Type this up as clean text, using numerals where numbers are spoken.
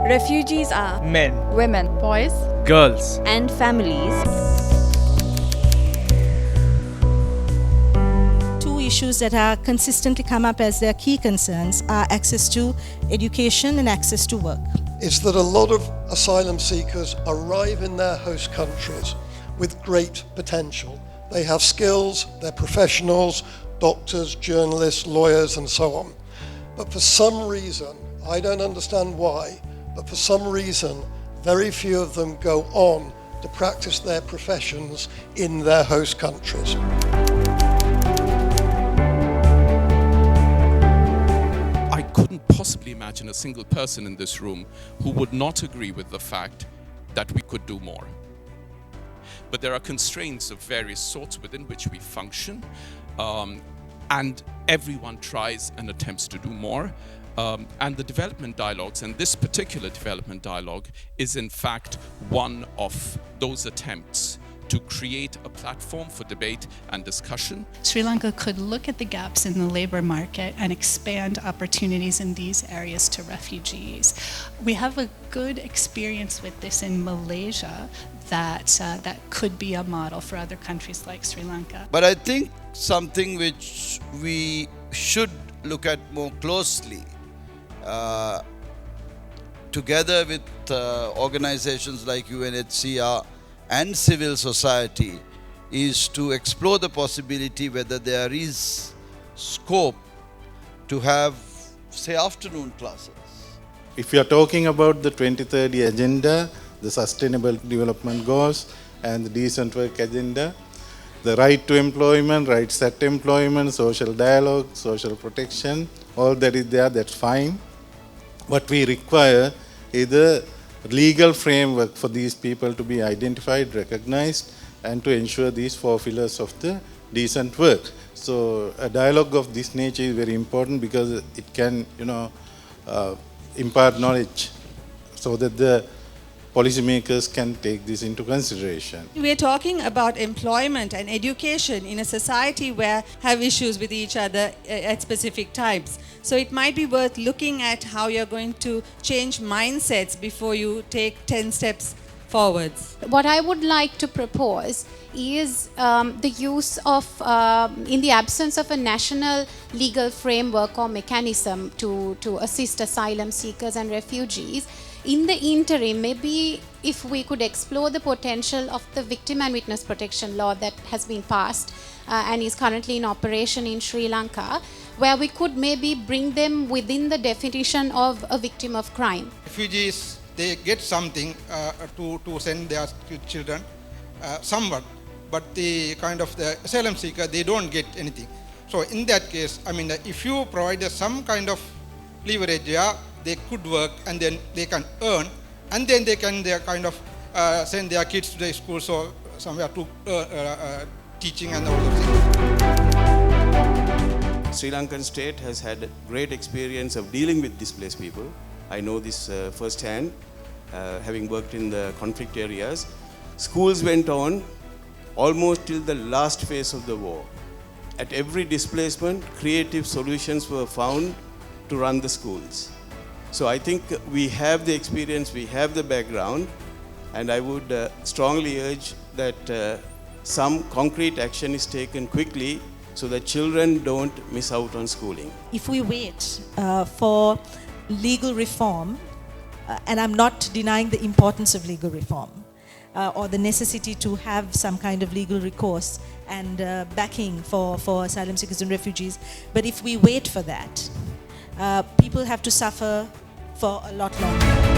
Refugees are men, women, boys, girls, and families. Two issues that are consistently come up as their key concerns are access to education and access to work. Is that a lot of asylum seekers arrive in their host countries with great potential. They have skills, they're professionals, doctors, journalists, lawyers, and so on. But for some reason, I don't understand why, but for some reason, very few of them go on to practice their professions in their host countries. I couldn't possibly imagine a single person in this room who would not agree with the fact that we could do more. But there are constraints of various sorts within which we function, and everyone tries and attempts to do more. And the development dialogues, and this particular development dialogue, is in fact one of those attempts to create a platform for debate and discussion. Sri Lanka could look at the gaps in the labor market and expand opportunities in these areas to refugees. We have a good experience with this in Malaysia that could be a model for other countries like Sri Lanka. But I think something which we should look at more closely, together with organizations like UNHCR and civil society, is to explore the possibility whether there is scope to have, say, afternoon classes. If you are talking about the 2030 agenda, the Sustainable Development Goals and the Decent Work Agenda, the right to employment, rights at employment, social dialogue, social protection, all that is there, that's fine. What we require is a legal framework for these people to be identified, recognized, and to ensure these four pillars of the decent work. So a dialogue of this nature is very important because it can, impart knowledge so that the policymakers can take this into consideration. We're talking about employment and education in a society where have issues with each other at specific times. So it might be worth looking at how you're going to change mindsets before you take 10 steps forwards. What I would like to propose is the use of, in the absence of a national legal framework or mechanism to assist asylum seekers and refugees, in the interim, maybe if we could explore the potential of the victim and witness protection law that has been passed and is currently in operation in Sri Lanka, where we could maybe bring them within the definition of a victim of crime. Refugees, they get something to send their children, somewhat, but the asylum seeker, they don't get anything. So in that case, if you provide some kind of leverage, they could work and then they can earn, and then they can send their kids to the schools or somewhere to teaching and all those things. Sri Lankan state has had a great experience of dealing with displaced people. I know this firsthand, having worked in the conflict areas. Schools went on almost till the last phase of the war. At every displacement, creative solutions were found to run the schools. So I think we have the experience, we have the background, and I would strongly urge that some concrete action is taken quickly so that children don't miss out on schooling. If we wait for legal reform, and I'm not denying the importance of legal reform, or the necessity to have some kind of legal recourse and backing for asylum seekers and refugees, but if we wait for that, people have to suffer for a lot longer.